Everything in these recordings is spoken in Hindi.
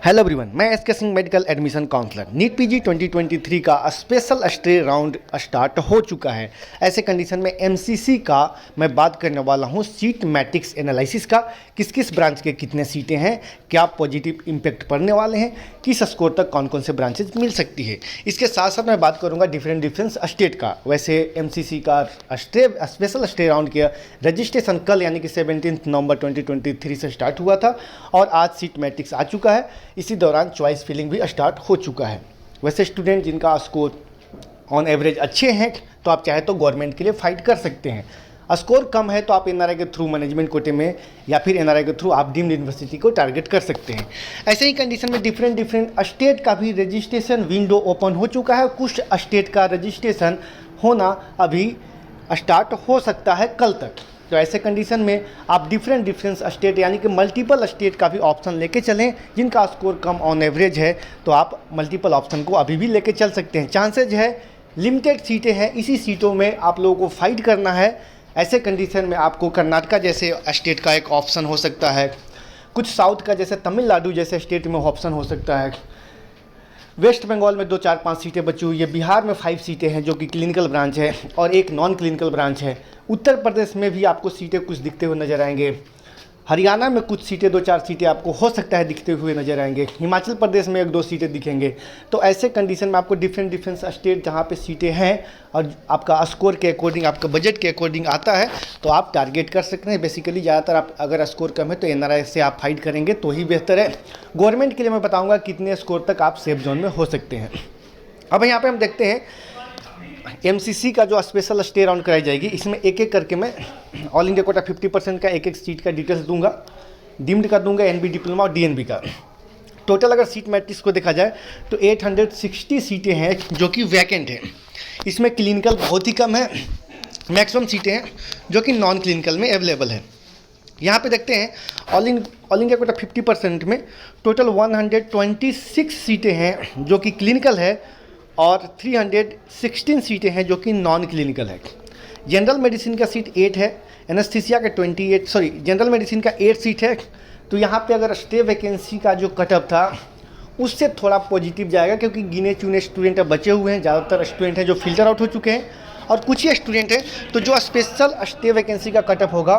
हेलो एवरीवन, मैं S K Singh medical admission counsellor. NEET PG 2023 का स्पेशल स्टे राउंड स्टार्ट हो चुका है। ऐसे कंडीशन में एमसीसी का मैं बात करने वाला हूं, सीट मैट्रिक्स एनालिसिस का। किस किस ब्रांच के कितने सीटें हैं, क्या पॉजिटिव इम्पैक्ट पड़ने वाले हैं, किस स्कोर तक कौन कौन से ब्रांचेज मिल सकती है। इसके साथ साथ मैं बात करूँगा डिफरेंट स्टेट का। वैसे एमसीसी का स्पेशल स्टे राउंड के रजिस्ट्रेशन कल यानी कि 17 नवंबर 2023 से स्टार्ट हुआ था और आज सीट मैट्रिक्स आ चुका है। इसी दौरान चॉइस फिलिंग भी स्टार्ट हो चुका है। वैसे स्टूडेंट जिनका स्कोर ऑन एवरेज अच्छे हैं तो आप चाहे तो गवर्नमेंट के लिए फाइट कर सकते हैं। स्कोर कम है तो आप एनआरआई के थ्रू मैनेजमेंट कोटे में या फिर एनआरआई के थ्रू आप डीम्ड यूनिवर्सिटी को टारगेट कर सकते हैं। ऐसे ही कंडीशन में डिफरेंट स्टेट का भी रजिस्ट्रेशन विंडो ओपन हो चुका है। कुछ स्टेट का रजिस्ट्रेशन होना अभी स्टार्ट हो सकता है कल तक। तो ऐसे कंडीशन में आप डिफरेंट स्टेट यानी कि मल्टीपल स्टेट का भी ऑप्शन लेके चलें। जिनका स्कोर कम ऑन एवरेज है तो आप मल्टीपल ऑप्शन को अभी भी लेके चल सकते हैं। चांसेज है, लिमिटेड सीटें हैं, इसी सीटों में आप लोगों को फाइट करना है। ऐसे कंडीशन में आपको कर्नाटका जैसे स्टेट का एक ऑप्शन हो सकता है, कुछ साउथ का जैसे तमिलनाडु जैसे स्टेट में ऑप्शन हो सकता है, वेस्ट बंगाल में 2-4-5 सीटें बची हुई है, बिहार में 5 सीटें हैं जो कि क्लिनिकल ब्रांच है और एक नॉन क्लिनिकल ब्रांच है, उत्तर प्रदेश में भी आपको सीटें कुछ दिखते हुए नजर आएंगे, हरियाणा में कुछ सीटें 2-4 सीटें आपको हो सकता है दिखते हुए नजर आएंगे, हिमाचल प्रदेश में 1-2 सीटें दिखेंगे। तो ऐसे कंडीशन में आपको डिफरेंट स्टेट जहाँ पे सीटें हैं और आपका स्कोर के अकॉर्डिंग, आपका बजट के अकॉर्डिंग आता है तो आप टारगेट कर सकते हैं। बेसिकली ज़्यादातर आप अगर स्कोर कम है तो एनआरआई से आप फाइट करेंगे तो ही बेहतर है। गवर्नमेंट के लिए मैं बताऊँगा कितने स्कोर तक आप सेफ जोन में हो सकते हैं। अब यहाँ पर हम देखते हैं एमसीसी का जो स्पेशल स्टे राउंड कराई जाएगी, इसमें एक एक करके मैं ऑल इंडिया कोटा 50% का एक एक सीट का डिटेल्स दूंगा, डीम्ड का दूंगा, एनबी डिप्लोमा और डीएनबी का। टोटल अगर सीट मैट्रिक्स को देखा जाए तो 860 सीटें हैं जो कि वैकेंट हैं। इसमें क्लिनिकल बहुत ही कम है, मैक्सिमम सीटें हैं जो कि नॉन क्लिनिकल में अवेलेबल है। यहाँ पे देखते हैं ऑल इंडिया कोटा 50% में टोटल 126 सीटें हैं जो कि क्लिनिकल है और 316 सीटें हैं जो कि नॉन क्लिनिकल है। जनरल मेडिसिन का सीट 8 है, एनेस्थीसिया का जनरल मेडिसिन का 8 सीट है। तो यहाँ पे अगर स्टे वैकेंसी का जो कटअप था उससे थोड़ा पॉजिटिव जाएगा क्योंकि गिने चुने स्टूडेंट अब बचे हुए हैं। ज़्यादातर स्टूडेंट हैं जो फिल्टर आउट हो चुके हैं और कुछ ही स्टूडेंट हैं तो जो स्पेशल स्टे वैकेंसी का कटअप होगा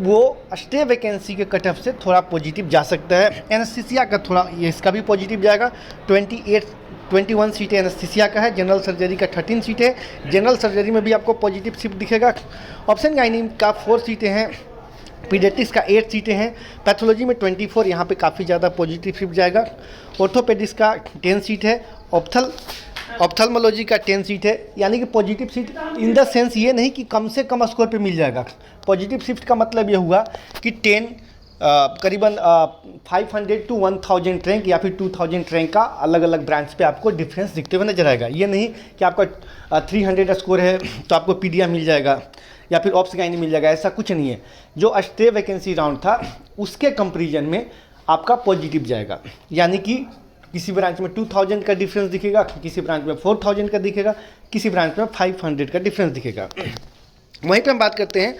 वो स्टे वैकेंसी के कटअप से थोड़ा पॉजिटिव जा सकता है। एनेस्थीसिया का थोड़ा इसका भी पॉजिटिव जाएगा। 21 सीटें एनेस्थीसिया का है, जनरल सर्जरी का 13 सीटें है, जनरल सर्जरी में भी आपको पॉजिटिव शिफ्ट दिखेगा। ऑप्शन गाइनी का 4 सीटें हैं, पीडियाट्रिक्स का 8 सीटें हैं, पैथोलॉजी में 24, यहाँ पे काफ़ी ज़्यादा पॉजिटिव शिफ्ट जाएगा। ऑर्थोपेडिक्स का 10 सीट है, ऑप्थल्मोलॉजी का 10 सीट है। यानी कि positive seat in the sense ये नहीं कि कम से कम स्कोर पे मिल जाएगा। पॉजिटिव शिफ्ट का मतलब ये हुआ कि 10 करीबन 500 to 1000 रैंक या फिर 2000 रैंक का अलग अलग ब्रांच पे आपको डिफरेंस दिखते हुए नजर आएगा। ये नहीं कि आपका 300 स्कोर है तो आपको पीडिया मिल जाएगा या फिर ऑप्स गाइनी मिल जाएगा, ऐसा कुछ नहीं है। जो स्टे वैकेंसी राउंड था उसके कंपेरिजन में आपका पॉजिटिव जाएगा। यानी कि किसी ब्रांच में 2000 का डिफरेंस दिखेगा, किसी ब्रांच में 4000 का दिखेगा, किसी ब्रांच में 500 का डिफरेंस दिखेगा। वहीं पर हम बात करते हैं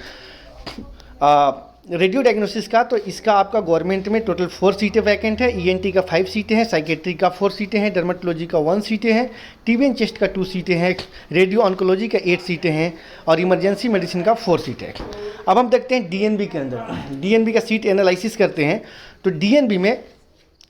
रेडियो डायग्नोसिस का। तो इसका आपका गवर्नमेंट में टोटल 4 सीटें वैकेंट है, ईएनटी का 5 सीटें हैं, साइकेट्री का 4 सीटें हैं, डर्मेटोलॉजी का 1 सीटें हैं, टीबी एंड चेस्ट का 2 सीटें हैं, रेडियो ऑन्कोलॉजी का 8 सीटें हैं और इमरजेंसी मेडिसिन का 4 सीटें हैं। अब हम देखते हैं डीएनबी के अंदर। डीएनबी का सीट एनालिसिस करते हैं तो डीएनबी में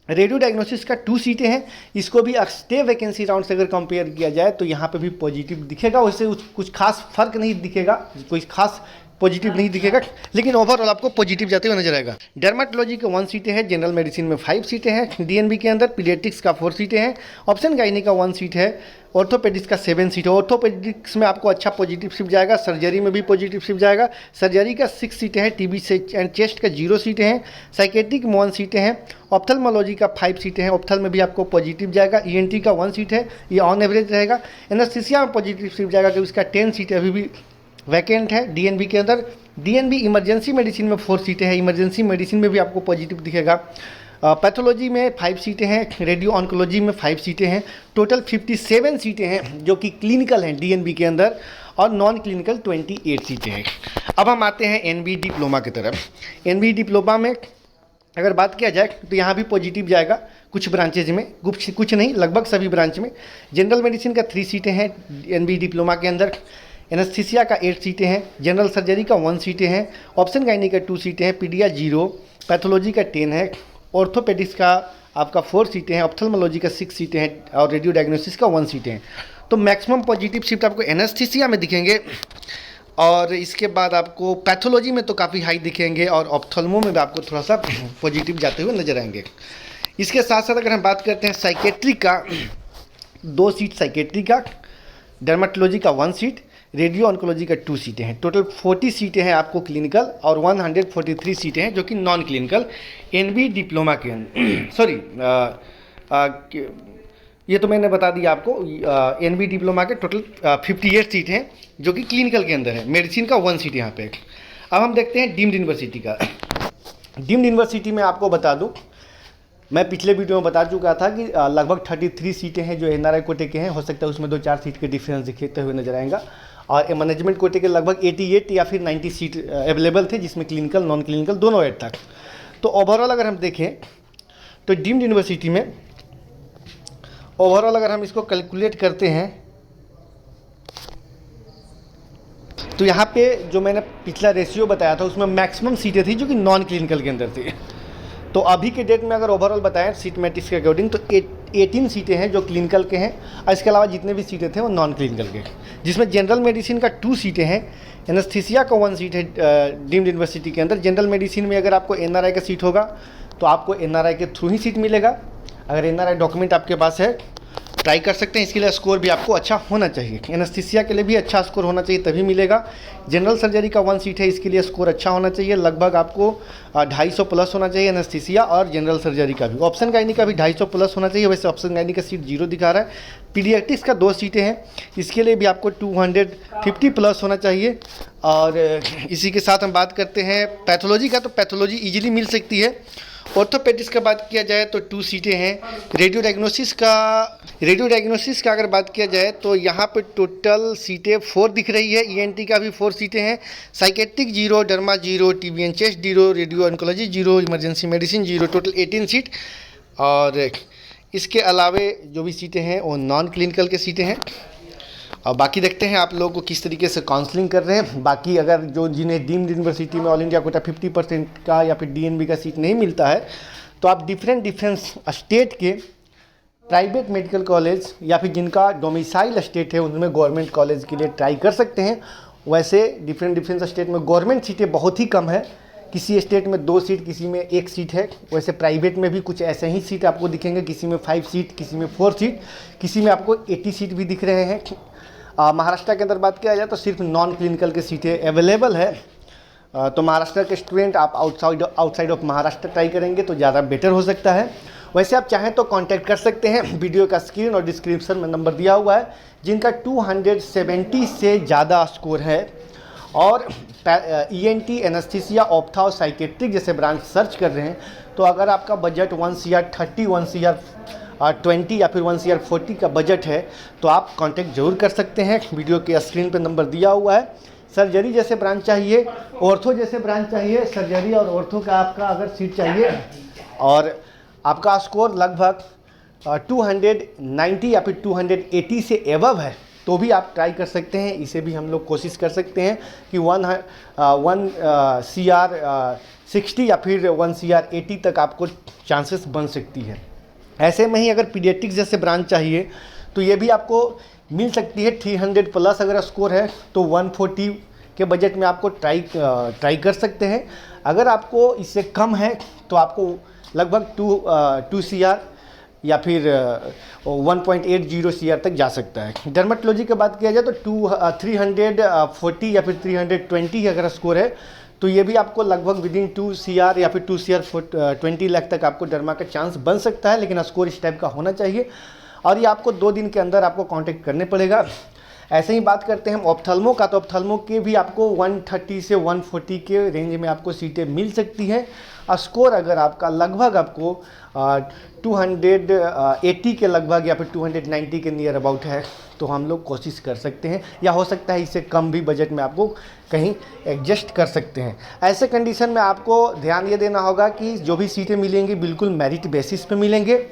रेडियो डायग्नोसिस का 2 सीटें हैं। इसको भी स्टे वैकेंसी राउंड से अगर कंपेयर किया जाए तो यहाँ पे भी पॉजिटिव दिखेगा। उससे कुछ खास फर्क नहीं दिखेगा, कोई खास पॉजिटिव नहीं दिखेगा, लेकिन ओवरऑल आपको पॉजिटिव जाते हुए नजर आएगा। डर्मेटोलॉजी के 1 सीटें हैं, जनरल मेडिसिन में 5 सीटें हैं, डीएनबी के अंदर पीडियाट्रिक्स का 4 सीटें हैं, ऑप्शन गाइनी का 1 सीट है, ऑर्थोपेडिक्स का 7 सीट है। ऑर्थोपेडिक्स में आपको अच्छा पॉजिटिव शिफ्ट जाएगा, सर्जरी में भी पॉजिटिव शिफ्ट जाएगा। सर्जरी का 6 सीटें हैं, टीबी एंड चेस्ट का 0 सीटें हैं, साइकेट्रिक में 1 सीटें हैं, ऑप्थल्मोलॉजी का 5 सीटें हैं, ऑप्थल में भी आपको पॉजिटिव जाएगा। ईएनटी का 1 सीट है, ये ऑन एवरेज रहेगा। एनेस्थीसिया में पॉजिटिव शिफ्ट जाएगा क्योंकि इसका 10 सीटें अभी भी वैकेंट है डीएनबी के अंदर। डीएनबी इमरजेंसी मेडिसिन में 4 सीटें हैं, इमरजेंसी मेडिसिन में भी आपको पॉजिटिव दिखेगा। पैथोलॉजी में 5 सीटें हैं, रेडियो ऑन्कोलॉजी में 5 सीटें हैं। टोटल 57 सीटें हैं जो कि क्लिनिकल हैं डीएनबी के अंदर और नॉन क्लिनिकल 28 सीटें हैं। अब हम आते हैं एनबी डिप्लोमा की तरफ। एनबी डिप्लोमा में अगर बात किया जाए तो यहाँ भी पॉजिटिव जाएगा कुछ ब्रांचेज में, कुछ नहीं लगभग सभी ब्रांच में। जनरल मेडिसिन का 3 सीटें हैं एनबी डिप्लोमा के अंदर, एनेस्थीसिया का 8 सीटें हैं, जनरल सर्जरी का 1 सीटें हैं, ऑप्शन गायनी का 2 सीटें हैं, पीडिया 0, पैथोलॉजी का 10 है, ऑर्थोपेडिक्स का आपका 4 सीटें हैं, ऑप्थल्मोलॉजी का 6 सीटें हैं और रेडियो डायग्नोसिस का 1 सीटें हैं। तो मैक्सिमम पॉजिटिव शिफ्ट आपको एनेस्थीसिया में दिखेंगे और इसके बाद आपको पैथोलॉजी में तो काफ़ी हाई दिखेंगे और ऑप्थल्मो में भी आपको थोड़ा सा पॉजिटिव जाते हुए नजर आएंगे। इसके साथ साथ अगर हम बात करते हैं साइकेट्री का, 2 सीट साइकेट्री का, डर्मेटोलॉजी का 1 सीट, रेडियो ऑन्कोलॉजी का 2 सीटें हैं। टोटल 40 सीटें हैं आपको क्लिनिकल और 143 सीटें हैं जो कि नॉन क्लिनिकल एनबी डिप्लोमा के अंदर सॉरी ये तो मैंने बता दिया आपको। एनबी डिप्लोमा के टोटल 58 सीट हैं जो कि क्लिनिकल के अंदर है। मेडिसिन का 1 सीट यहाँ पे। अब हम देखते हैं डीम्ड यूनिवर्सिटी का। डीम्ड यूनिवर्सिटी में आपको बता दूं, मैं पिछले वीडियो में बता चुका था कि लगभग 33 सीटें हैं जो एनआरआई कोटे के हैं। हो सकता है उसमें 2-4 सीट के डिफरेंस दिखते हुए नजर आएगा। और मैनेजमेंट कोटे के लगभग 88 या फिर 90 सीट अवेलेबल थे जिसमें क्लिनिकल नॉन क्लिनिकल दोनों ऐड था। तो ओवरऑल अगर हम देखें तो डीम्ड यूनिवर्सिटी में ओवरऑल अगर हम इसको कैलकुलेट करते हैं तो यहाँ पे जो मैंने पिछला रेशियो बताया था उसमें मैक्सिमम सीटें थी जो कि नॉन क्लिनिकल के अंदर थी। तो अभी के डेट में अगर ओवरऑल बताएं सीट मैट्रिक्स के अकॉर्डिंग तो 18 सीटें हैं जो क्लिनिकल के हैं और इसके अलावा जितने भी सीटें थे वो नॉन क्लिनिकल के, जिसमें जनरल मेडिसिन का 2 सीटें हैं, एनेस्थीसिया का 1 सीट है डीम्ड यूनिवर्सिटी के अंदर। जनरल मेडिसिन में अगर आपको एनआरआई का सीट होगा तो आपको एनआरआई के थ्रू ही सीट मिलेगा। अगर एनआरआई डॉक्यूमेंट आपके पास है ट्राई कर सकते हैं। इसके लिए स्कोर भी आपको अच्छा होना चाहिए। एनेस्थीसिया के लिए भी अच्छा स्कोर होना चाहिए तभी मिलेगा। जनरल सर्जरी का 1 सीट है, इसके लिए स्कोर अच्छा होना चाहिए, लगभग आपको 250 प्लस होना चाहिए एनेस्थीसिया और जनरल सर्जरी का भी। ऑप्शन गायनी का भी 250 प्लस होना चाहिए। वैसे ऑप्शन गायनी का सीट 0 दिखा रहा है। पीडियाट्रिक्स का 2 सीटें हैं, इसके लिए भी आपको 250 प्लस होना चाहिए। और इसी के साथ हम बात करते हैं पैथोलॉजी का, तो पैथोलॉजी ईजिली मिल सकती है। ऑर्थोपेडिक्स का बात किया जाए तो 2 सीटें हैं। रेडियो डायग्नोसिस का अगर बात किया जाए तो यहाँ पे टोटल सीटें 4 दिख रही है। ईएनटी का भी 4 सीटें हैं। Psychiatric 0, derma 0, TBN chest 0, radio oncology 0, emergency medicine 0, total 18 seat. और इसके अलावे जो भी सीटें हैं वो नॉन क्लिनिकल के सीटें हैं। और बाकी देखते हैं आप लोगों को किस तरीके से काउंसलिंग कर रहे हैं। बाकी अगर जो जिन्हें डीम्ड यूनिवर्सिटी में ऑल इंडिया कोटा 50% का या फिर डीएनबी का सीट नहीं मिलता है तो आप डिफरेंट स्टेट के प्राइवेट मेडिकल कॉलेज या फिर जिनका डोमिसाइल स्टेट है उनमें गवर्नमेंट कॉलेज के लिए ट्राई कर सकते हैं। वैसे डिफरेंट स्टेट में गवर्नमेंट सीटें बहुत ही कम है। किसी स्टेट में 2 सीट, किसी में 1 सीट है। वैसे प्राइवेट में भी कुछ ऐसे ही सीट आपको दिखेंगे, किसी में 5 सीट, किसी में 4 सीट, किसी में आपको 80 सीट भी दिख रहे हैं। महाराष्ट्र के अंदर बात किया जाए तो सिर्फ नॉन क्लिनिकल के सीटें अवेलेबल है। तो महाराष्ट्र के स्टूडेंट आप आउटसाइड ऑफ महाराष्ट्र ट्राई करेंगे तो ज़्यादा बेटर हो सकता है। वैसे आप चाहें तो कांटेक्ट कर सकते हैं। वीडियो का स्क्रीन और डिस्क्रिप्शन में नंबर दिया हुआ है। जिनका 270 से ज़्यादा स्कोर है और ईएनटी, एनेस्थीसिया, ऑप्था और साइकेट्रिक जैसे ब्रांच सर्च कर रहे हैं तो अगर आपका बजट 1 CR30, 1 CR20 या फिर 1 CR40 का बजट है तो आप कांटेक्ट जरूर कर सकते हैं। वीडियो के स्क्रीन पे नंबर दिया हुआ है। सर्जरी जैसे ब्रांच चाहिए, ऑर्थो जैसे ब्रांच चाहिए, सर्जरी और ऑर्थो का आपका अगर सीट चाहिए और आपका स्कोर लगभग 290 या फिर 280 से एबव है तो भी आप ट्राई कर सकते हैं। इसे भी हम लोग कोशिश कर सकते हैं कि 1 CR60 या फिर 1 CR80 तक आपको चांसेस बन सकती है। ऐसे में ही अगर पीडियाट्रिक्स जैसे ब्रांच चाहिए तो ये भी आपको मिल सकती है। 300 प्लस अगर स्कोर है तो 140 के बजट में आपको ट्राई कर सकते हैं। अगर आपको इससे कम है तो आपको लगभग 2 CR या फिर 1.80 CR तक जा सकता है। डर्मेटोलॉजी की बात किया जाए तो 340 या फिर 320 अगर स्कोर है तो ये भी आपको लगभग विदिन 2 CR या फिर 2 CR20 लाख तक आपको डर्मा का चांस बन सकता है, लेकिन स्कोर इस टाइप का होना चाहिए और ये आपको 2 दिन के अंदर आपको कांटेक्ट करने पड़ेगा। ऐसे ही बात करते हैं हम ऑप्थल्मो का, तो ऑप्थल्मो के भी आपको 130 से 140 के रेंज में आपको सीटें मिल सकती हैं। स्कोर अगर आपका लगभग आपको 280 के लगभग या फिर 290 के नियर अबाउट है तो हम लोग कोशिश कर सकते हैं, या हो सकता है इससे कम भी बजट में आपको कहीं एडजस्ट कर सकते हैं। ऐसे कंडीशन में आपको ध्यान ये देना होगा कि जो भी सीटें मिलेंगी बिल्कुल मेरिट बेसिस पे मिलेंगे,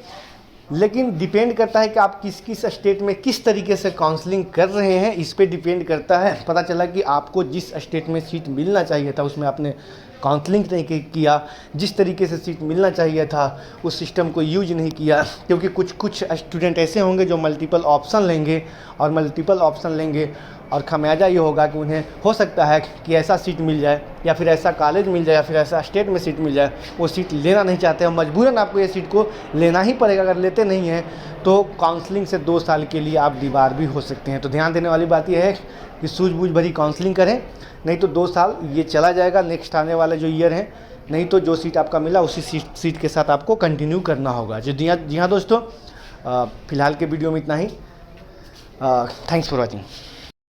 लेकिन डिपेंड करता है कि आप किस किस स्टेट में किस तरीके से काउंसलिंग कर रहे हैं, इस पे डिपेंड करता है। पता चला कि आपको जिस स्टेट में सीट मिलना चाहिए था उसमें आपने काउंसलिंग नहीं किया, जिस तरीके से सीट मिलना चाहिए था उस सिस्टम को यूज नहीं किया, क्योंकि कुछ स्टूडेंट ऐसे होंगे जो मल्टीपल ऑप्शन लेंगे और मल्टीपल ऑप्शन लेंगे और खामियाजा ये होगा कि उन्हें हो सकता है कि ऐसा सीट मिल जाए या फिर ऐसा कॉलेज मिल जाए या फिर ऐसा स्टेट में सीट मिल जाए, वो सीट लेना नहीं चाहते हैं, मजबूरन आपको ये सीट को लेना ही पड़ेगा। अगर लेते नहीं हैं तो काउंसलिंग से 2 साल के लिए आप डिबार भी हो सकते हैं। तो ध्यान देने वाली बात यह है कि सूझबूझ भरी काउंसलिंग करें, नहीं तो 2 साल ये चला जाएगा, नेक्स्ट आने वाले जो ईयर है, नहीं तो जो सीट आपका मिला उसी सीट के साथ आपको कंटिन्यू करना होगा। जी हाँ दोस्तों, फिलहाल के वीडियो में इतना ही। Thanks for watching.